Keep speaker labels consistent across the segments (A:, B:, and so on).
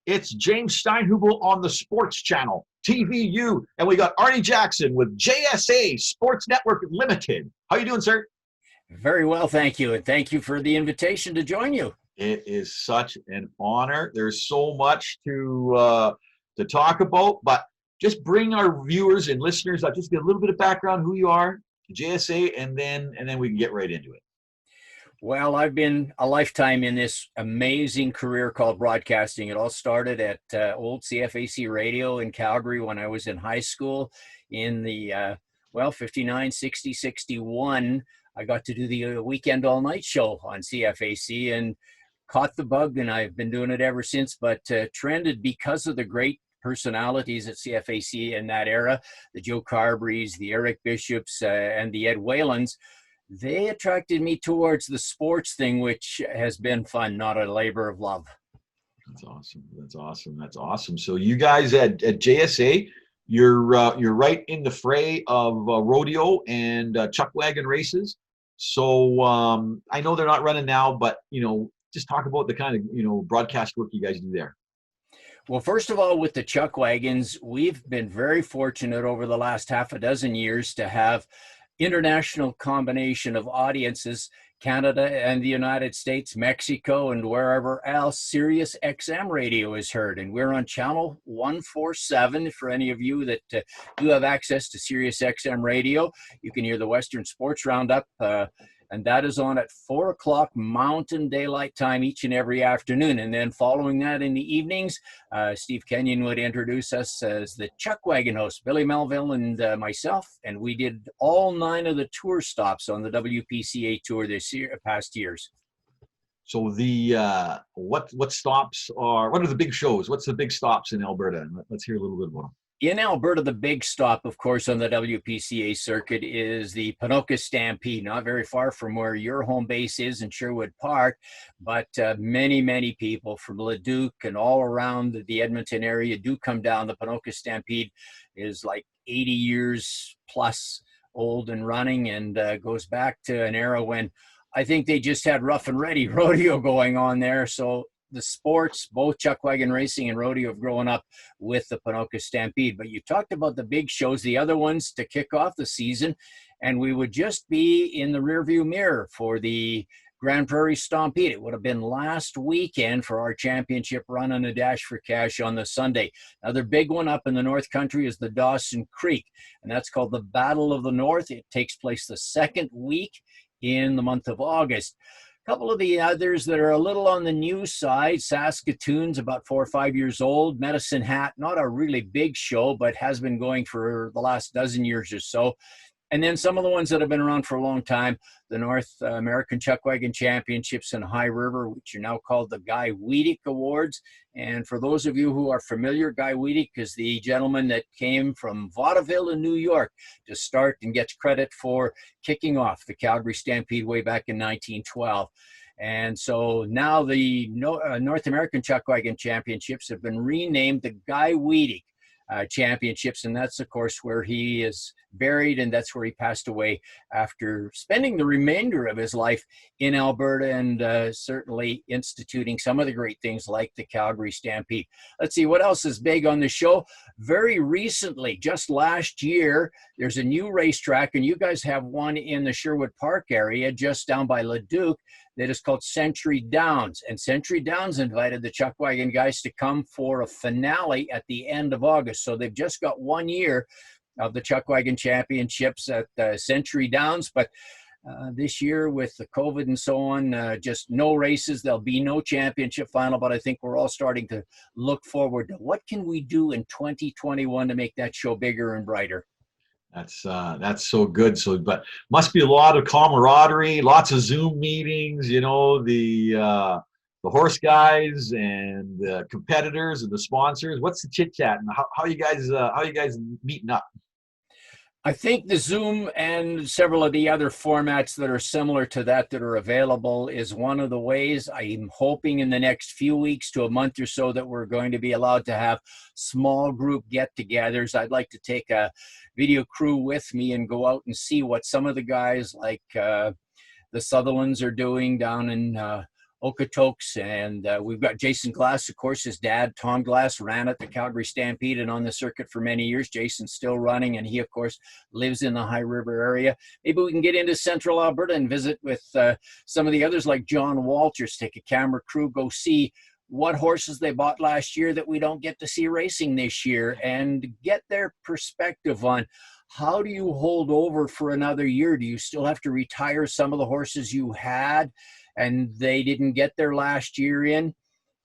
A: It's James Steinhubel on the Sports Channel, TVU, and we got Arnie Jackson with JSA Sports Network Limited. How you doing, sir?
B: Very well, thank you, and thank you for the invitation to join you.
A: It is such an honor. There's so much to talk about, but just bring our viewers and listeners up. Just get a little bit of background, who you are, JSA, and then we can get right into it.
B: Well, I've been a lifetime in this amazing career called broadcasting. It all started at old CFAC Radio in Calgary when I was in high school in the, 59, 60, 61. I got to do the weekend all night show on CFAC and caught the bug, and I've been doing it ever since, but trended because of the great personalities at CFAC in that era, the Joe Carberries, the Eric Bishops, and the Ed Whalens. They attracted me towards the sports thing, which has been fun, not a labor of love.
A: That's awesome. That's awesome. That's awesome. So you guys at JSA, you're right in the fray of rodeo and chuckwagon races. So I know they're not running now, but just talk about the kind of broadcast work you guys do there.
B: Well, first of all, with the chuckwagons, we've been very fortunate over the last half a dozen years to have international combination of audiences, Canada and the United States, Mexico, and wherever else Sirius XM radio is heard. And we're on channel 147 for any of you that do have access to Sirius XM radio. You can hear the Western Sports Roundup, and that is on at 4 o'clock Mountain Daylight Time each and every afternoon. And then following that in the evenings, Steve Kenyon would introduce us as the Chuckwagon host, Billy Melville and myself. And we did all 9 of the tour stops on the WPCA tour past years.
A: So the what are the big shows? What's the big stops in Alberta? Let's hear a little bit about them.
B: In Alberta, the big stop, of course, on the WPCA circuit is the Ponoka Stampede, not very far from where your home base is in Sherwood Park, but many, many people from Leduc and all around the Edmonton area do come down. The Ponoka Stampede is like 80 years plus old and running, and goes back to an era when I think they just had rough and ready rodeo going on there. So the sports, both chuckwagon racing and rodeo, have grown up with the Ponoka Stampede. But you talked about the big shows, the other ones to kick off the season, and we would just be in the rearview mirror for the Grand Prairie Stampede. It would have been last weekend for our championship run on a Dash for Cash on the Sunday. Another big one up in the North Country is the Dawson Creek, and that's called the Battle of the North. It takes place the second week in the month of August. Couple of the others that are a little on the new side, Saskatoon's about 4 or 5 years old. Medicine Hat, not a really big show, but has been going for the last dozen years or so. And then some of the ones that have been around for a long time, the North American Chuckwagon Championships in High River, which are now called the Guy Wiedeck Awards. And for those of you who are familiar, Guy Wiedeck is the gentleman that came from vaudeville in New York to start and gets credit for kicking off the Calgary Stampede way back in 1912. And so now the North American Chuckwagon Championships have been renamed the Guy Wiedeck Championships, and that's of course where he is buried, and that's where he passed away after spending the remainder of his life in Alberta, and certainly instituting some of the great things like the Calgary Stampede. Let's see what else is big on the show. Very recently, just last year, there's a new racetrack, and you guys have one in the Sherwood Park area just down by Leduc that is called Century Downs. And Century Downs invited the Chuckwagon guys to come for a finale at the end of August. So they've just got 1 year of the Chuckwagon Championships at Century Downs. But this year with the COVID and so on, just no races. There'll be no championship final. But I think we're all starting to look forward to what can we do in 2021 to make that show bigger and brighter.
A: That's so good. So, but must be a lot of camaraderie, lots of Zoom meetings. The horse guys and the competitors and the sponsors. What's the chit chat and how you guys meeting up?
B: I think the Zoom and several of the other formats that are similar to that are available is one of the ways. I'm hoping in the next few weeks to a month or so that we're going to be allowed to have small group get-togethers. I'd like to take a video crew with me and go out and see what some of the guys like the Sutherlands are doing down in Okotoks, and we've got Jason Glass, of course. His dad, Tom Glass, ran at the Calgary Stampede and on the circuit for many years. Jason's still running, and he, of course, lives in the High River area. Maybe we can get into central Alberta and visit with some of the others like John Walters, take a camera crew, go see what horses they bought last year that we don't get to see racing this year, and get their perspective on how do you hold over for another year? Do you still have to retire some of the horses you had and they didn't get their last year in?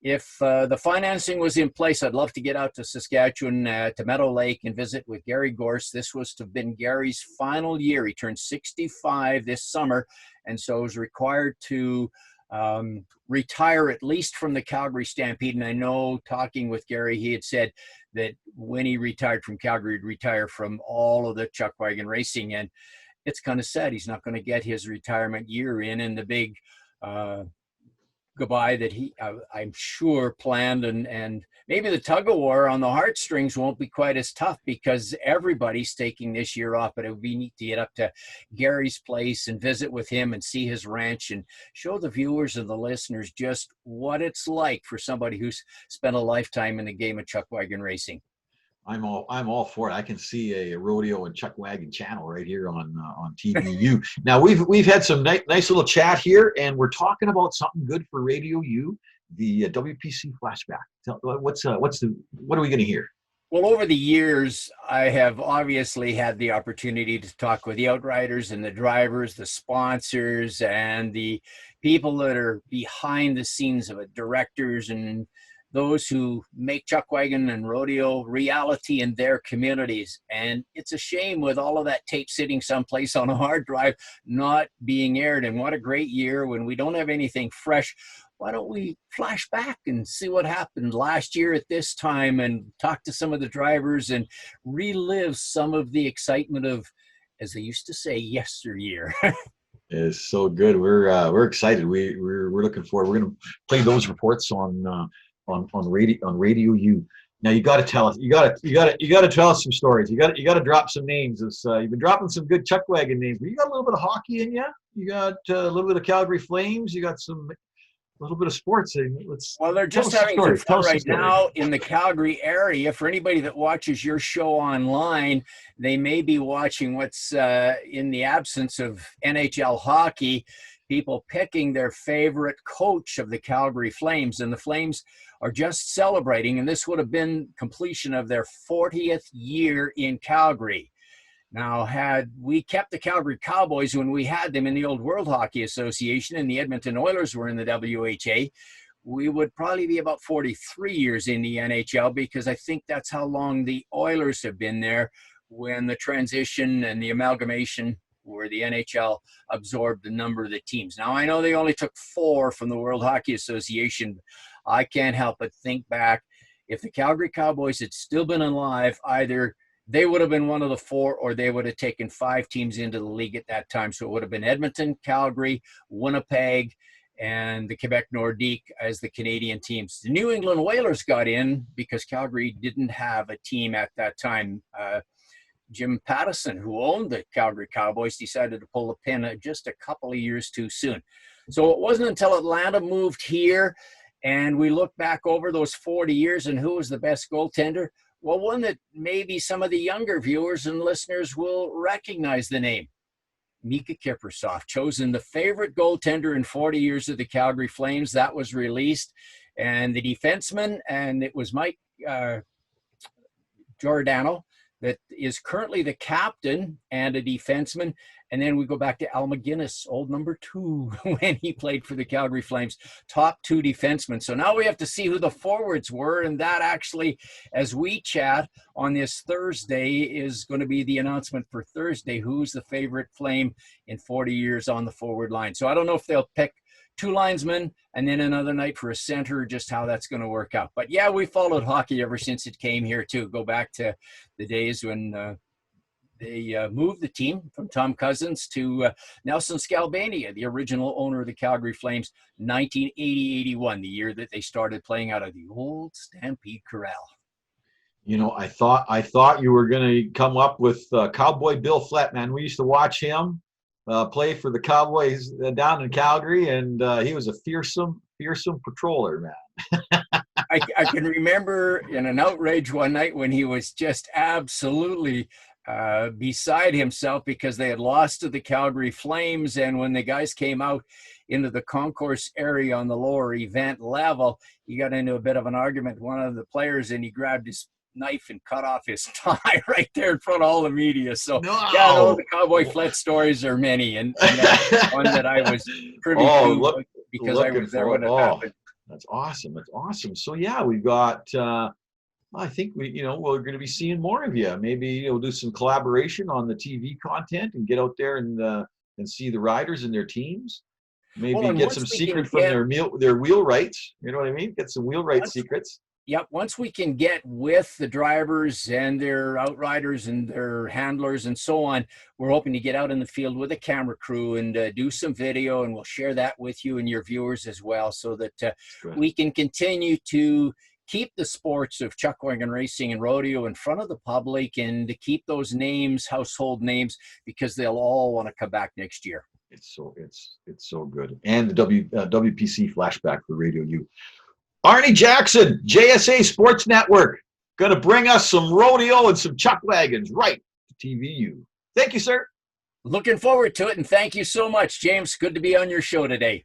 B: If the financing was in place, I'd love to get out to Saskatchewan, to Meadow Lake, and visit with Gary Gorse. This was to have been Gary's final year. He turned 65 this summer, and so was required to retire at least from the Calgary Stampede. And I know, talking with Gary, he had said that when he retired from Calgary, he'd retire from all of the Chuckwagon racing. And it's kind of sad he's not going to get his retirement year in, and the big goodbye that he, I'm sure, planned. And maybe the tug of war on the heartstrings won't be quite as tough because everybody's taking this year off. But it would be neat to get up to Gary's place and visit with him and see his ranch and show the viewers and the listeners just what it's like for somebody who's spent a lifetime in the game of Chuckwagon racing.
A: I'm all for it. I can see a Rodeo and Chuckwagon channel right here on TVU. Now we've had some nice little chat here, and we're talking about something good for Radio U, the WPC Flashback. What are we going to hear?
B: Well, over the years, I have obviously had the opportunity to talk with the outriders and the drivers, the sponsors, and the people that are behind the scenes of it, directors and those who make Chuckwagon and Rodeo reality in their communities. And it's a shame with all of that tape sitting someplace on a hard drive not being aired. And what a great year when we don't have anything fresh. Why don't we flash back and see what happened last year at this time and talk to some of the drivers and relive some of the excitement of, as they used to say, yesteryear.
A: It's so good. We're excited. We're looking forward. We're going to play those reports on Radio U. Now you got to tell us. You got to tell us some stories. You got to drop some names. You've been dropping some good Chuckwagon names, but you got a little bit of hockey in you. You got a little bit of Calgary Flames. You got a little bit of sports.
B: Well, they're just having some fun right now in the Calgary area. For anybody that watches your show online, they may be watching what's in the absence of NHL hockey, people picking their favorite coach of the Calgary Flames. And the Flames are just celebrating, and this would have been completion of their 40th year in Calgary. Now, had we kept the Calgary Cowboys when we had them in the old World Hockey Association and the Edmonton Oilers were in the WHA, we would probably be about 43 years in the NHL, because I think that's how long the Oilers have been there when the transition and the amalgamation where the NHL absorbed a number of the teams. Now, I know they only took 4 from the World Hockey Association. I can't help but think back, if the Calgary Cowboys had still been alive, either they would have been one of the 4 or they would have taken 5 teams into the league at that time. So it would have been Edmonton, Calgary, Winnipeg, and the Quebec Nordique as the Canadian teams. The New England Whalers got in because Calgary didn't have a team at that time. Jim Pattison, who owned the Calgary Cowboys, decided to pull the pin just a couple of years too soon. So it wasn't until Atlanta moved here and we look back over those 40 years and who was the best goaltender. Well, one that maybe some of the younger viewers and listeners will recognize the name. Mika Kiprusoff, chosen the favorite goaltender in 40 years of the Calgary Flames. That was released. And the defenseman, and it was Mike Giordano, that is currently the captain and a defenseman. And then we go back to Al McGuinness, old number 2, when he played for the Calgary Flames, top 2 defensemen. So now we have to see who the forwards were. And that actually, as we chat on this Thursday, is going to be the announcement for Thursday, who's the favorite Flame in 40 years on the forward line. So I don't know if they'll pick 2 linesmen and then another night for a center, just how that's going to work out. But yeah, we followed hockey ever since it came here too. Go back to the days when they moved the team from Tom Cousins to Nelson Scalabania, the original owner of the Calgary Flames, 1980-81, the year that they started playing out of the old Stampede Corral.
A: You know, I thought you were going to come up with Cowboy Bill Flettman. We used to watch him play for the Cowboys down in Calgary, and he was a fearsome patroller, man.
B: I can remember in an outrage one night when he was just absolutely beside himself because they had lost to the Calgary Flames. And when the guys came out into the concourse area on the lower event level, he got into a bit of an argument with one of the players, and he grabbed his knife and cut off his tie right there in front of all the media. So
A: No.
B: yeah, no, the Cowboy Flet stories are many, and that's one that I was privy to because I was there when it happened.
A: That's awesome. That's awesome. So yeah, we've got I think we're going to be seeing more of you. Maybe do some collaboration on the TV content and get out there and see the riders and their teams. Maybe get some secret from their wheelwrights. You know what I mean? Get some wheelwright secrets.
B: Yep. Once we can get with the drivers and their outriders and their handlers and so on, we're hoping to get out in the field with a camera crew and do some video, and we'll share that with you and your viewers as well, so that we can continue to keep the sports of chuckwagon racing and rodeo in front of the public, and to keep those names household names, because they'll all want to come back next year.
A: It's so good. And the WPC Flashback for Radio U. Arnie Jackson, JSA Sports Network, going to bring us some rodeo and some chuck wagons right to TVU. Thank you, sir.
B: Looking forward to it, and thank you so much, James. Good to be on your show today.